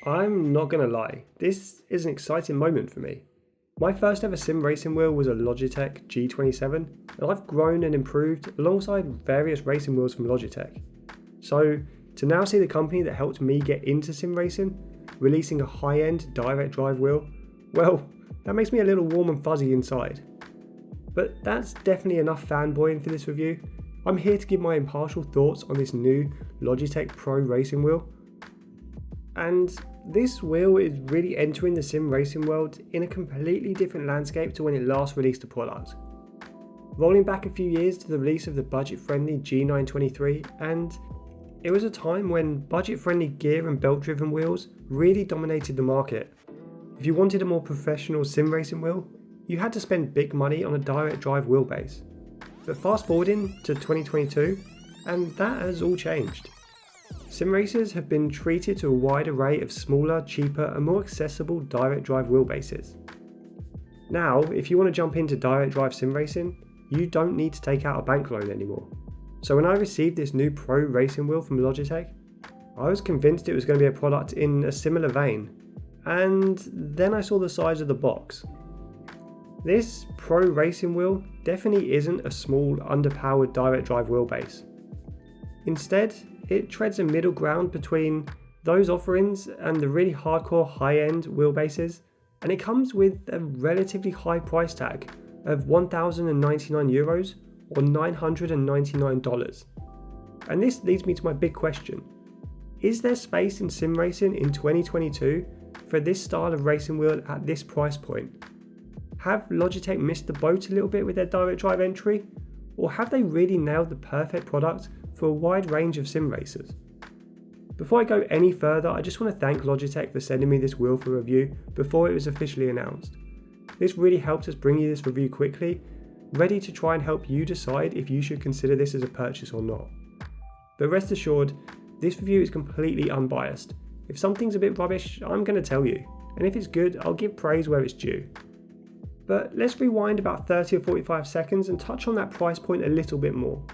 I'm not gonna lie, this is an exciting moment for me. My first ever sim racing wheel was a Logitech G27, and I've grown and improved alongside various racing wheels from Logitech. So to now see the company that helped me get into sim racing, releasing a high-end direct drive wheel, well, that makes me a little warm and fuzzy inside. But that's definitely enough fanboying for this review. I'm here to give my impartial thoughts on this new Logitech Pro Racing Wheel. And this wheel is really entering the sim racing world in a completely different landscape to when it last released the product. Rolling back a few years to the release of the budget-friendly G923, and it was a time when budget-friendly gear and belt-driven wheels really dominated the market. If you wanted a more professional sim racing wheel, you had to spend big money on a direct drive wheelbase. But fast forwarding to 2022, and that has all changed. Sim racers have been treated to a wide array of smaller, cheaper and more accessible direct drive wheelbases. Now, if you want to jump into direct drive sim racing, you don't need to take out a bank loan anymore. So when I received this new Pro Racing Wheel from Logitech, I was convinced it was going to be a product in a similar vein, and then I saw the size of the box. This Pro Racing Wheel definitely isn't a small, underpowered direct drive wheelbase. Instead, it treads a middle ground between those offerings and the really hardcore high-end wheelbases, and it comes with a relatively high price tag of €1,099 or $999. And this leads me to my big question. Is there space in sim racing in 2022 for this style of racing wheel at this price point? Have Logitech missed the boat a little bit with their direct drive entry? Or have they really nailed the perfect product for a wide range of sim racers? Before I go any further, I just want to thank Logitech for sending me this wheel for review before it was officially announced. This really helped us bring you this review quickly, ready to try and help you decide if you should consider this as a purchase or not. But rest assured, this review is completely unbiased. If something's a bit rubbish, I'm going to tell you, and if it's good, I'll give praise where it's due. But let's rewind about 30 or 45 seconds and touch on that price point a little bit more.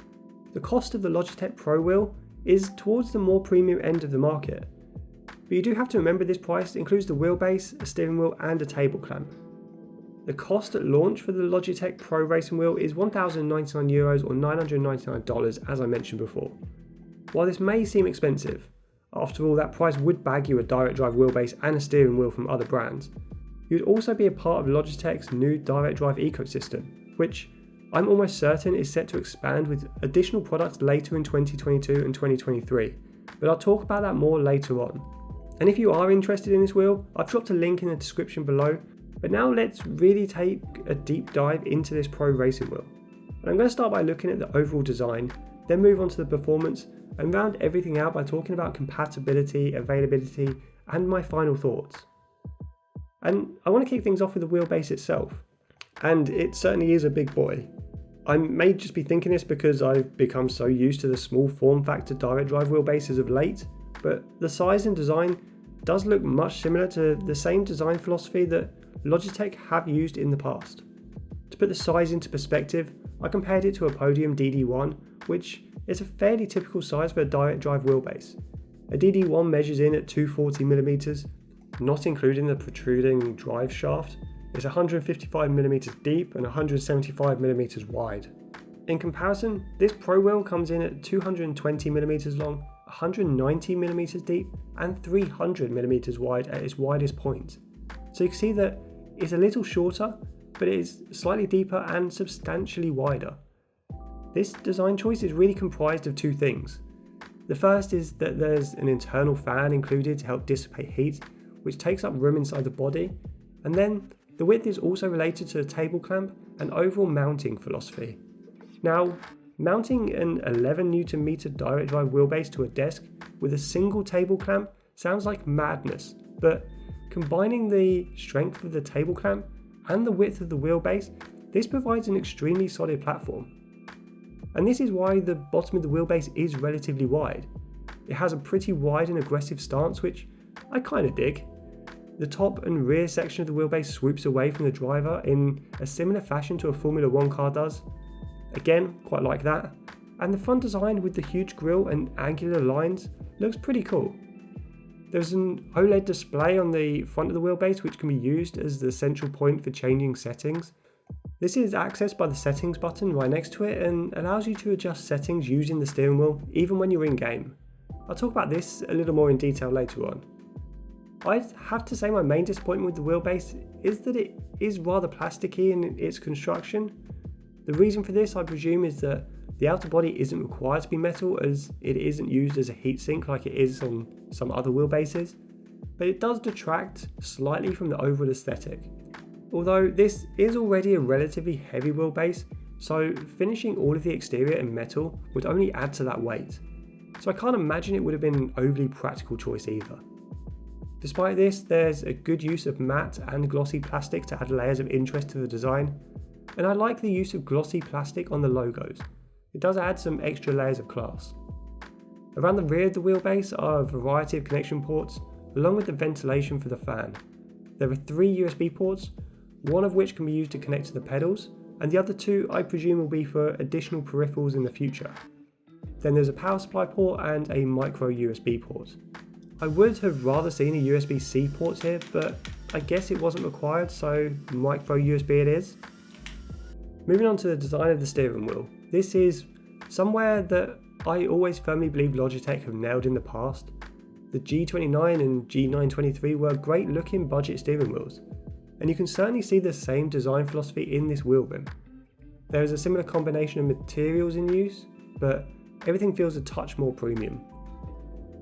The cost of the Logitech Pro wheel is towards the more premium end of the market. But you do have to remember this price includes the wheelbase, a steering wheel and a table clamp. The cost at launch for the Logitech Pro Racing Wheel is €1,099 or $999 as I mentioned before. While this may seem expensive, after all that price would bag you a direct drive wheelbase and a steering wheel from other brands, you'd also be a part of Logitech's new direct drive ecosystem, which I'm almost certain is set to expand with additional products later in 2022 and 2023, but I'll talk about that more later on. And if you are interested in this wheel, I've dropped a link in the description below, but now let's really take a deep dive into this Pro Racing Wheel. And I'm going to start by looking at the overall design, then move on to the performance, and round everything out by talking about compatibility, availability, and my final thoughts. And I want to kick things off with the wheelbase itself. And it certainly is a big boy. I may just be thinking this because I've become so used to the small form factor direct drive wheelbases of late, but the size and design does look much similar to the same design philosophy that Logitech have used in the past. To put the size into perspective, I compared it to a Podium DD1, which is a fairly typical size for a direct drive wheelbase. A DD1 measures in at 240mm, not including the protruding drive shaft. It's 155mm deep and 175mm wide. In comparison, this Pro wheel comes in at 220mm long, 190mm deep and 300mm wide at its widest point. So you can see that it's a little shorter, but it is slightly deeper and substantially wider. This design choice is really comprised of two things. The first is that there's an internal fan included to help dissipate heat, which takes up room inside the body, and then the width is also related to the table clamp and overall mounting philosophy. Now, mounting an 11Nm direct drive wheelbase to a desk with a single table clamp sounds like madness, but combining the strength of the table clamp and the width of the wheelbase, this provides an extremely solid platform. And this is why the bottom of the wheelbase is relatively wide. It has a pretty wide and aggressive stance, which I kind of dig. The top and rear section of the wheelbase swoops away from the driver in a similar fashion to a Formula 1 car does. Again, quite like that. And the front design with the huge grille and angular lines looks pretty cool. There's an OLED display on the front of the wheelbase which can be used as the central point for changing settings. This is accessed by the settings button right next to it and allows you to adjust settings using the steering wheel even when you're in game. I'll talk about this a little more in detail later on. I have to say my main disappointment with the wheelbase is that it is rather plasticky in its construction. The reason for this, I presume, is that the outer body isn't required to be metal as it isn't used as a heatsink like it is on some other wheelbases, but it does detract slightly from the overall aesthetic. Although this is already a relatively heavy wheelbase, so finishing all of the exterior in metal would only add to that weight. So I can't imagine it would have been an overly practical choice either. Despite this, there's a good use of matte and glossy plastic to add layers of interest to the design, and I like the use of glossy plastic on the logos. It does add some extra layers of class. Around the rear of the wheelbase are a variety of connection ports, along with the ventilation for the fan. There are 3 USB ports, one of which can be used to connect to the pedals, and the other 2 I presume will be for additional peripherals in the future. Then there's a power supply port and a micro USB port. I would have rather seen a USB-C port here, but I guess it wasn't required, so micro USB it is. Moving on to the design of the steering wheel. This is somewhere that I always firmly believe Logitech have nailed in the past. The G29 and G923 were great looking budget steering wheels, and you can certainly see the same design philosophy in this wheel rim. There is a similar combination of materials in use, but everything feels a touch more premium.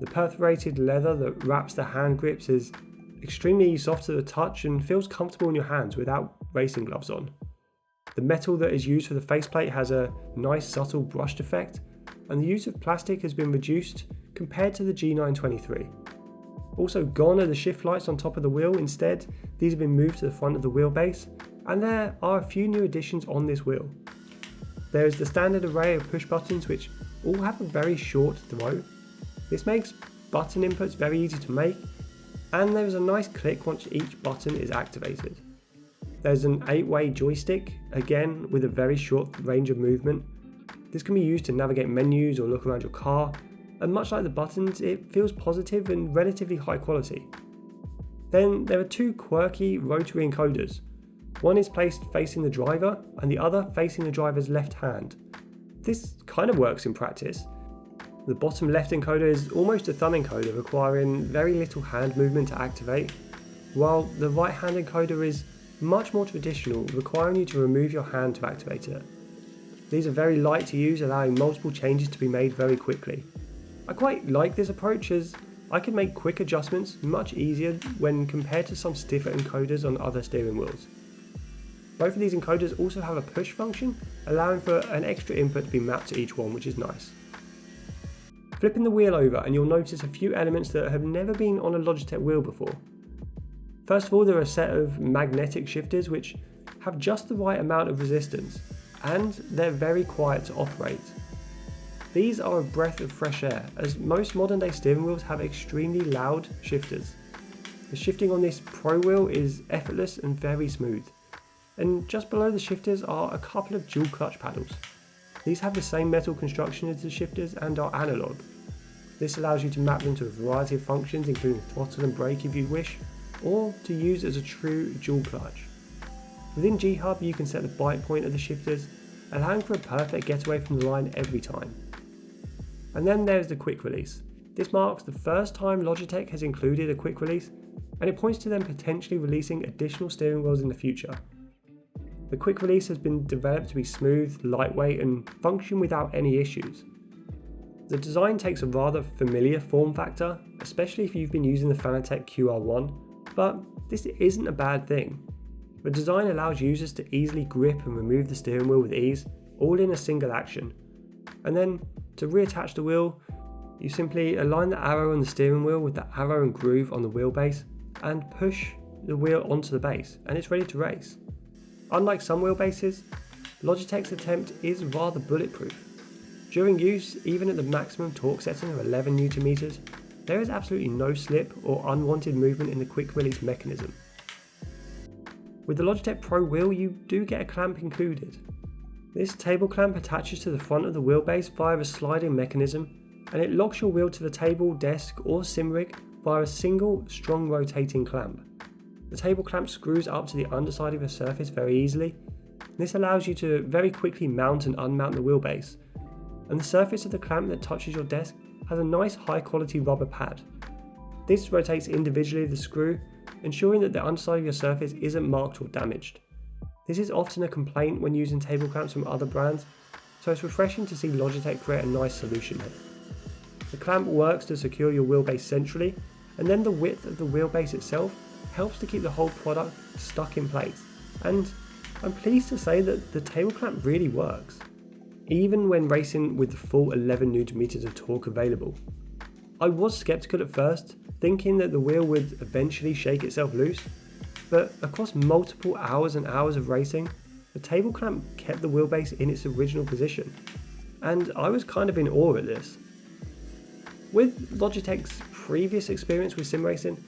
The perforated leather that wraps the hand grips is extremely soft to the touch and feels comfortable in your hands without racing gloves on. The metal that is used for the faceplate has a nice subtle brushed effect, and the use of plastic has been reduced compared to the G923. Also gone are the shift lights on top of the wheel. Instead, these have been moved to the front of the wheelbase, and there are a few new additions on this wheel. There is the standard array of push buttons which all have a very short throw. This makes button inputs very easy to make, and there is a nice click once each button is activated. There's an 8-way joystick, again with a very short range of movement. This can be used to navigate menus or look around your car, and much like the buttons, it feels positive and relatively high quality. Then there are 2 quirky rotary encoders. One is placed facing the driver and the other facing the driver's left hand. This kind of works in practice. The bottom left encoder is almost a thumb encoder, requiring very little hand movement to activate, while the right hand encoder is much more traditional, requiring you to remove your hand to activate it. These are very light to use, allowing multiple changes to be made very quickly. I quite like this approach as I can make quick adjustments much easier when compared to some stiffer encoders on other steering wheels. Both of these encoders also have a push function, allowing for an extra input to be mapped to each one, which is nice. Flipping the wheel over and you'll notice a few elements that have never been on a Logitech wheel before. First of all, there are a set of magnetic shifters which have just the right amount of resistance, and they're very quiet to operate. These are a breath of fresh air, as most modern day steering wheels have extremely loud shifters. The shifting on this Pro wheel is effortless and very smooth, and just below the shifters are a couple of dual clutch paddles. These have the same metal construction as the shifters and are analog. This allows you to map them to a variety of functions, including throttle and brake if you wish, or to use as a true dual clutch. Within G-Hub you can set the bite point of the shifters, allowing for a perfect getaway from the line every time. And then there's the quick release. This marks the first time Logitech has included a quick release, and it points to them potentially releasing additional steering wheels in the future. The quick release has been developed to be smooth, lightweight, and function without any issues. The design takes a rather familiar form factor, especially if you've been using the Fanatec QR1, but this isn't a bad thing. The design allows users to easily grip and remove the steering wheel with ease, all in a single action. And then, to reattach the wheel, you simply align the arrow on the steering wheel with the arrow and groove on the wheelbase, and push the wheel onto the base, and it's ready to race. Unlike some wheelbases, Logitech's attempt is rather bulletproof. During use, even at the maximum torque setting of 11 Nm, there is absolutely no slip or unwanted movement in the quick release mechanism. With the Logitech Pro wheel, you do get a clamp included. This table clamp attaches to the front of the wheelbase via a sliding mechanism, and it locks your wheel to the table, desk or sim rig via a single, strong rotating clamp. The table clamp screws up to the underside of your surface very easily. This allows you to very quickly mount and unmount the wheelbase, and the surface of the clamp that touches your desk has a nice high quality rubber pad. This rotates individually the screw, ensuring that the underside of your surface isn't marked or damaged. This is often a complaint when using table clamps from other brands, so it's refreshing to see Logitech create a nice solution here. The clamp works to secure your wheelbase centrally, and then the width of the wheelbase itself helps to keep the whole product stuck in place. And I'm pleased to say that the table clamp really works, even when racing with the full 11 Nm of torque available. I was skeptical at first, thinking that the wheel would eventually shake itself loose, but across multiple hours and hours of racing, the table clamp kept the wheelbase in its original position, and I was kind of in awe at this. With Logitech's previous experience with sim racing,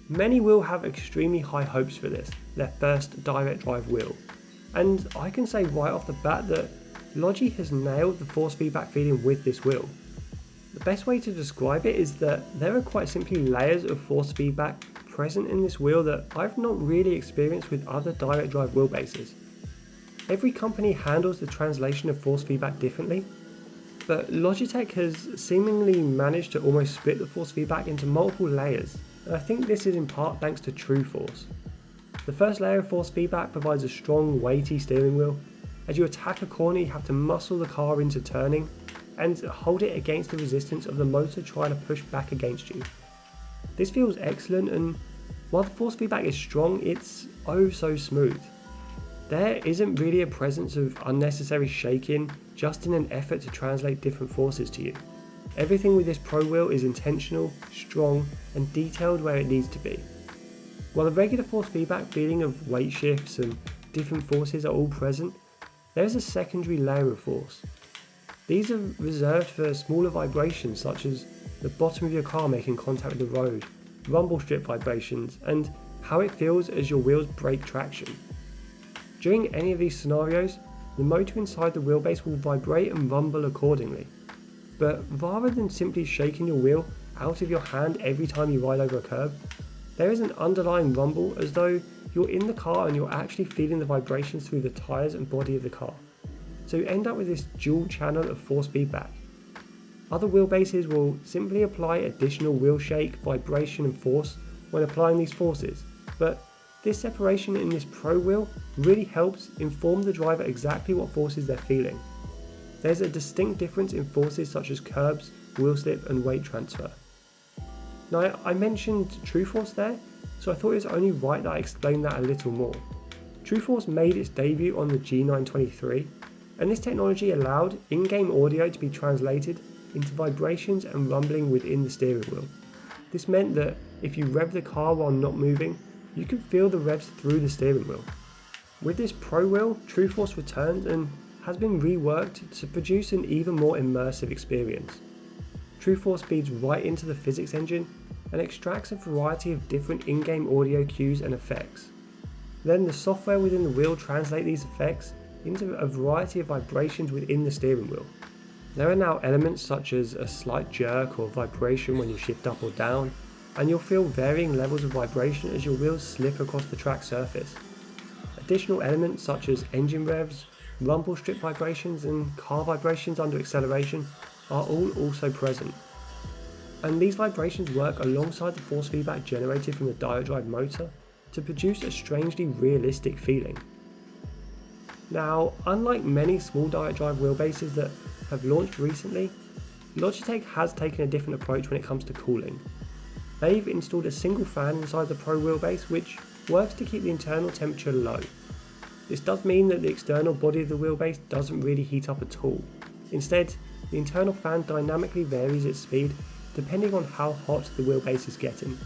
many will have extremely high hopes for this, their first direct drive wheel, and I can say right off the bat that Logi has nailed the force feedback feeling with this wheel. The best way to describe it is that there are quite simply layers of force feedback present in this wheel that I've not really experienced with other direct drive wheelbases. Every company handles the translation of force feedback differently, but Logitech has seemingly managed to almost split the force feedback into multiple layers, and I think this is in part thanks to TrueForce. The first layer of force feedback provides a strong, weighty steering wheel. As you attack a corner, you have to muscle the car into turning and hold it against the resistance of the motor trying to push back against you. This feels excellent, and while the force feedback is strong, it's oh so smooth. There isn't really a presence of unnecessary shaking just in an effort to translate different forces to you. Everything with this Pro wheel is intentional, strong, and detailed where it needs to be. While the regular force feedback feeling of weight shifts and different forces are all present, there is a secondary layer of force. These are reserved for smaller vibrations such as the bottom of your car making contact with the road, rumble strip vibrations, and how it feels as your wheels break traction. During any of these scenarios, the motor inside the wheelbase will vibrate and rumble accordingly. But rather than simply shaking your wheel out of your hand every time you ride over a curb, there is an underlying rumble as though you're in the car and you're actually feeling the vibrations through the tyres and body of the car. So you end up with this dual channel of force feedback. Other wheelbases will simply apply additional wheel shake, vibration and force when applying these forces, but this separation in this Pro wheel really helps inform the driver exactly what forces they're feeling. There's a distinct difference in forces such as curbs, wheel slip and weight transfer. Now I mentioned TrueForce there, so I thought it was only right that I explained that a little more. TrueForce made its debut on the G923, and this technology allowed in-game audio to be translated into vibrations and rumbling within the steering wheel. This meant that if you rev the car while not moving, you could feel the revs through the steering wheel. With this Pro wheel, TrueForce returned and has been reworked to produce an even more immersive experience. TrueForce feeds right into the physics engine and extracts a variety of different in-game audio cues and effects. Then the software within the wheel translates these effects into a variety of vibrations within the steering wheel. There are now elements such as a slight jerk or vibration when you shift up or down, and you'll feel varying levels of vibration as your wheels slip across the track surface. Additional elements such as engine revs, rumble strip vibrations and car vibrations under acceleration are all also present. And these vibrations work alongside the force feedback generated from the direct drive motor to produce a strangely realistic feeling. Now, unlike many small direct drive wheelbases that have launched recently, Logitech has taken a different approach when it comes to cooling. They've installed a single fan inside the Pro wheelbase which works to keep the internal temperature low. This does mean that the external body of the wheelbase doesn't really heat up at all. Instead, the internal fan dynamically varies its speed depending on how hot the wheelbase is getting.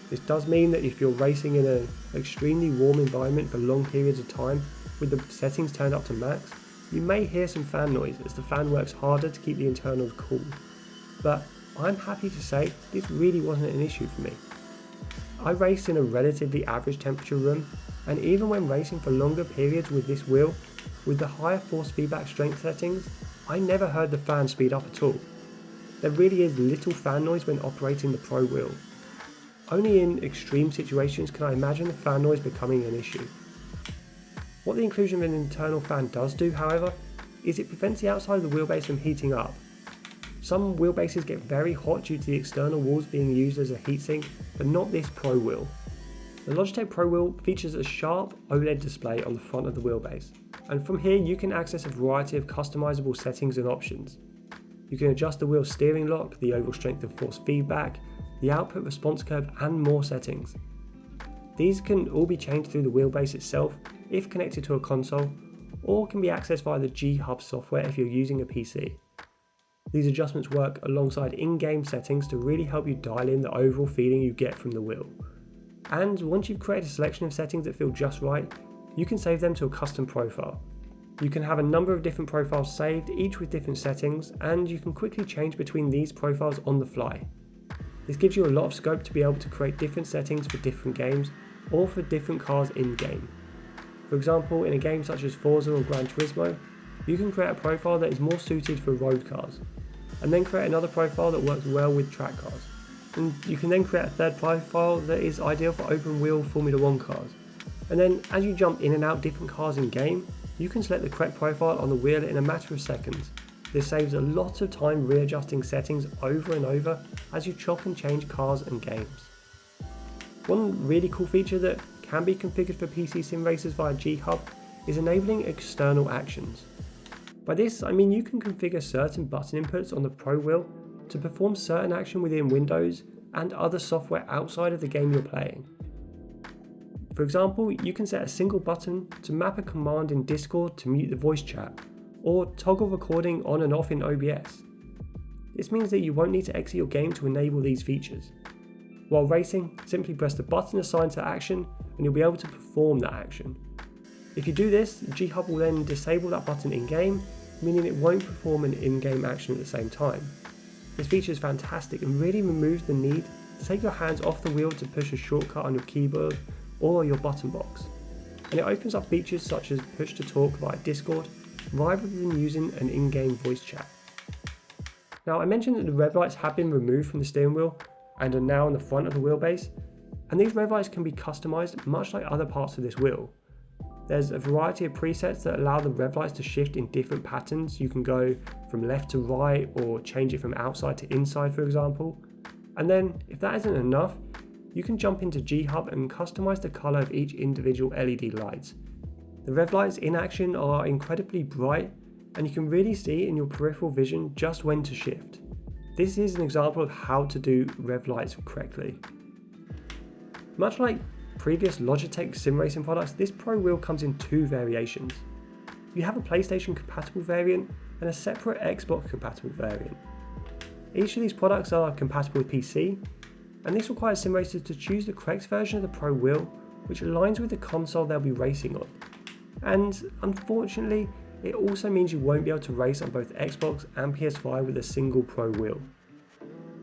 This does mean that if you're racing in an extremely warm environment for long periods of time with the settings turned up to max, you may hear some fan noise as the fan works harder to keep the internals cool. But I'm happy to say this really wasn't an issue for me. I race in a relatively average temperature room, and even when racing for longer periods with this wheel, with the higher force feedback strength settings, I never heard the fan speed up at all. There really is little fan noise when operating the Pro wheel, Only in extreme situations can I imagine the fan noise becoming an issue. What the inclusion of an internal fan does do, however, is it prevents the outside of the wheelbase from heating up. Some wheelbases get very hot due to the external walls being used as a heatsink, but not this Pro Wheel. The Logitech Pro Wheel features a sharp OLED display on the front of the wheelbase, and from here you can access a variety of customizable settings and options. You can adjust the wheel's steering lock, the overall strength and force feedback, the output response curve, and more settings. These can all be changed through the wheelbase itself if connected to a console, or can be accessed via the G-Hub software if you're using a PC. These adjustments work alongside in-game settings to really help you dial in the overall feeling you get from the wheel. And once you've created a selection of settings that feel just right, you can save them to a custom profile. You can have a number of different profiles saved, each with different settings, and you can quickly change between these profiles on the fly. This gives you a lot of scope to be able to create different settings for different games or for different cars in-game. For example, in a game such as Forza or Gran Turismo, you can create a profile that is more suited for road cars, and then create another profile that works well with track cars. And you can then create a third profile that is ideal for open wheel Formula 1 cars. And then as you jump in and out different cars in game, you can select the correct profile on the wheel in a matter of seconds. This saves a lot of time readjusting settings over and over as you chop and change cars and games. One really cool feature that can be configured for PC sim racers via G-Hub is enabling external actions. By this I mean you can configure certain button inputs on the Pro Wheel to perform certain action within Windows and other software outside of the game you're playing. For example, you can set a single button to map a command in Discord to mute the voice chat, or toggle recording on and off in OBS. This means that you won't need to exit your game to enable these features. While racing, simply press the button assigned to action and you'll be able to perform that action. If you do this, G-Hub will then disable that button in-game, meaning it won't perform an in-game action at the same time. This feature is fantastic and really removes the need to take your hands off the wheel to push a shortcut on your keyboard or your button box. And it opens up features such as push to talk via Discord, rather than using an in-game voice chat. Now I mentioned that the rev lights have been removed from the steering wheel and are now on the front of the wheelbase, and these rev lights can be customized much like other parts of this wheel. There's a variety of presets that allow the rev lights to shift in different patterns. You can go from left to right or change it from outside to inside, for example. And then if that isn't enough, you can jump into G-Hub and customize the color of each individual LED lights. The rev lights in action are incredibly bright, and you can really see in your peripheral vision just when to shift. This is an example of how to do rev lights correctly. Much like previous Logitech sim racing products, this Pro Wheel comes in two variations. You have a PlayStation compatible variant and a separate Xbox compatible variant. Each of these products are compatible with PC, and this requires sim racers to choose the correct version of the Pro Wheel which aligns with the console they'll be racing on. And unfortunately, it also means you won't be able to race on both Xbox and PS5 with a single Pro Wheel.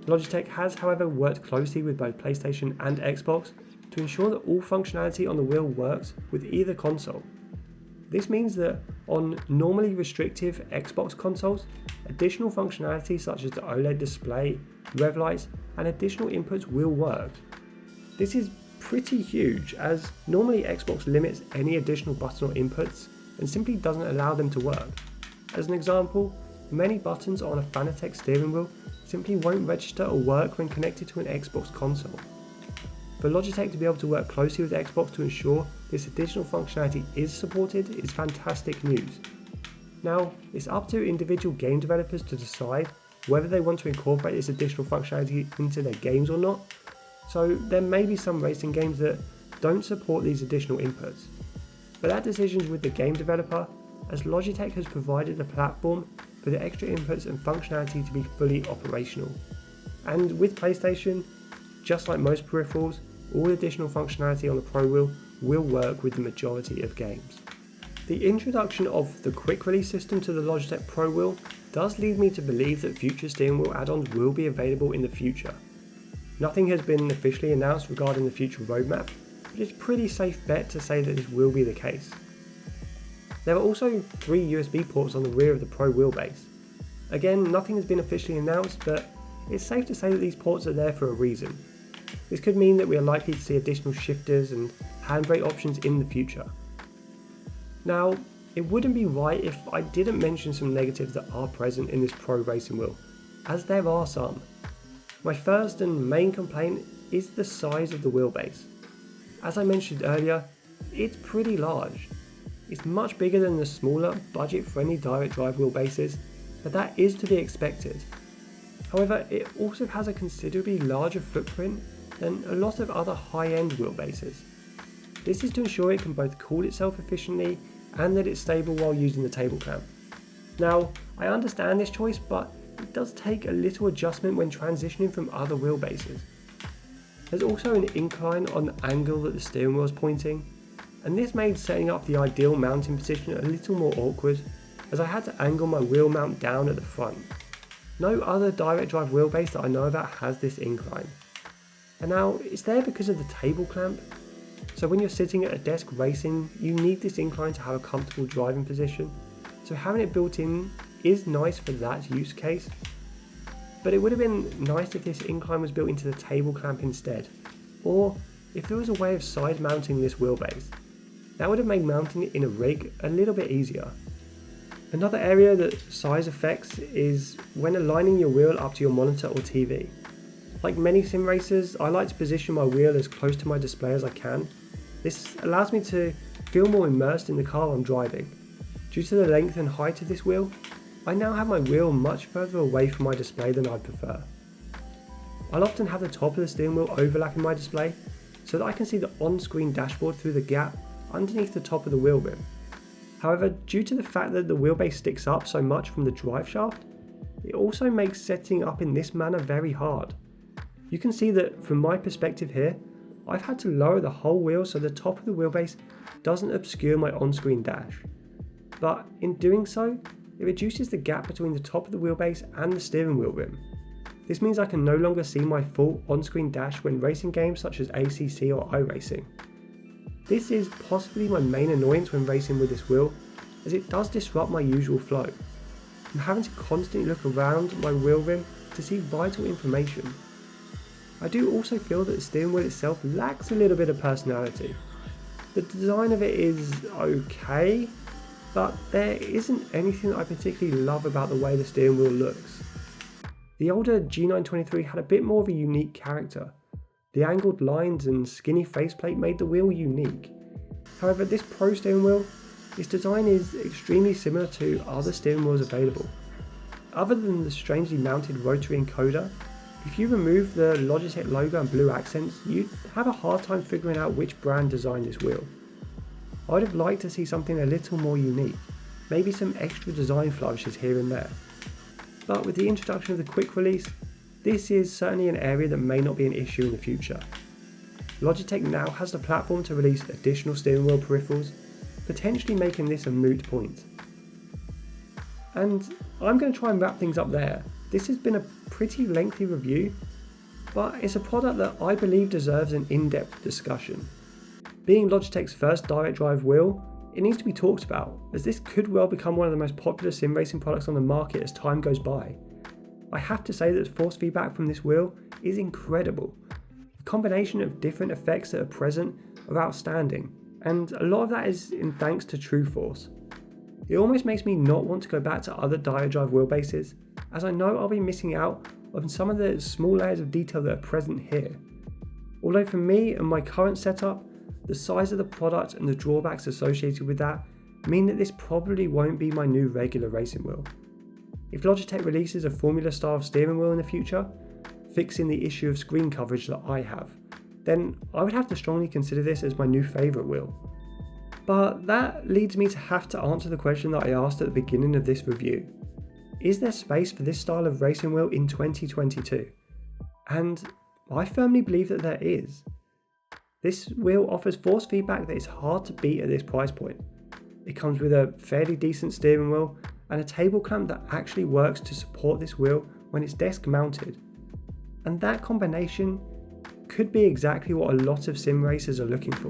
Logitech has, however, worked closely with both PlayStation and Xbox to ensure that all functionality on the wheel works with either console. This means that on normally restrictive Xbox consoles, additional functionality such as the OLED display, rev lights, and additional inputs will work. This is pretty huge, as normally Xbox limits any additional button or inputs and simply doesn't allow them to work. As an example, many buttons on a Fanatec steering wheel simply won't register or work when connected to an Xbox console. For Logitech to be able to work closely with Xbox to ensure this additional functionality is supported is fantastic news. Now, it's up to individual game developers to decide whether they want to incorporate this additional functionality into their games or not, so there may be some racing games that don't support these additional inputs. But that decision is with the game developer, as Logitech has provided a platform for the extra inputs and functionality to be fully operational. And with PlayStation, just like most peripherals, all additional functionality on the Pro Wheel will work with the majority of games. The introduction of the quick release system to the Logitech Pro Wheel does lead me to believe that future steering wheel add-ons will be available in the future. Nothing has been officially announced regarding the future roadmap, but it's a pretty safe bet to say that this will be the case. There are also 3 USB ports on the rear of the Pro wheelbase. Again, nothing has been officially announced, but it's safe to say that these ports are there for a reason. This could mean that we are likely to see additional shifters and handbrake options in the future. Now, it wouldn't be right if I didn't mention some negatives that are present in this Pro Racing Wheel, as there are some. My first and main complaint is the size of the wheelbase. As I mentioned earlier, it's pretty large. It's much bigger than the smaller, budget-friendly direct drive wheelbases, but that is to be expected. However, it also has a considerably larger footprint than a lot of other high-end wheelbases. This is to ensure it can both cool itself efficiently and that it's stable while using the table clamp. Now, I understand this choice, but it does take a little adjustment when transitioning from other wheelbases. There's also an incline on the angle that the steering wheel is pointing, and this made setting up the ideal mounting position a little more awkward, as I had to angle my wheel mount down at the front. No other direct drive wheelbase that I know about has this incline. And now, it's there because of the table clamp. So when you're sitting at a desk racing, you need this incline to have a comfortable driving position. So having it built in is nice for that use case. But it would have been nice if this incline was built into the table clamp instead. Or if there was a way of side mounting this wheelbase. That would have made mounting it in a rig a little bit easier. Another area that size affects is when aligning your wheel up to your monitor or TV. Like many sim racers, I like to position my wheel as close to my display as I can. This allows me to feel more immersed in the car I'm driving. Due to the length and height of this wheel, I now have my wheel much further away from my display than I'd prefer. I'll often have the top of the steering wheel overlapping my display so that I can see the on-screen dashboard through the gap underneath the top of the wheel rim. However, due to the fact that the wheelbase sticks up so much from the drive shaft, it also makes setting up in this manner very hard. You can see that from my perspective here, I've had to lower the whole wheel so the top of the wheelbase doesn't obscure my on-screen dash. But in doing so, it reduces the gap between the top of the wheelbase and the steering wheel rim. This means I can no longer see my full on-screen dash when racing games such as ACC or iRacing. This is possibly my main annoyance when racing with this wheel, as it does disrupt my usual flow. I'm having to constantly look around my wheel rim to see vital information. I do also feel that the steering wheel itself lacks a little bit of personality. The design of it is okay, but there isn't anything that I particularly love about the way the steering wheel looks. The older G923 had a bit more of a unique character. The angled lines and skinny faceplate made the wheel unique. However, this Pro steering wheel, its design is extremely similar to other steering wheels available. Other than the strangely mounted rotary encoder, if you remove the Logitech logo and blue accents, you'd have a hard time figuring out which brand designed this wheel. I'd have liked to see something a little more unique, maybe some extra design flourishes here and there. But with the introduction of the quick release, this is certainly an area that may not be an issue in the future. Logitech now has the platform to release additional steering wheel peripherals, potentially making this a moot point. And I'm going to try and wrap things up there. This has been a pretty lengthy review, but it's a product that I believe deserves an in-depth discussion. Being Logitech's first direct drive wheel, it needs to be talked about, as this could well become one of the most popular sim racing products on the market as time goes by. I have to say that the force feedback from this wheel is incredible. The combination of different effects that are present are outstanding, and a lot of that is in thanks to TrueForce. It almost makes me not want to go back to other direct drive wheelbases, as I know I'll be missing out on some of the small layers of detail that are present here. Although for me and my current setup, the size of the product and the drawbacks associated with that mean that this probably won't be my new regular racing wheel. If Logitech releases a formula style steering wheel in the future, fixing the issue of screen coverage that I have, then I would have to strongly consider this as my new favourite wheel. But that leads me to have to answer the question that I asked at the beginning of this review. Is there space for this style of racing wheel in 2022? And I firmly believe that there is. This wheel offers force feedback that is hard to beat at this price point. It comes with a fairly decent steering wheel and a table clamp that actually works to support this wheel when it's desk mounted. And that combination could be exactly what a lot of sim racers are looking for.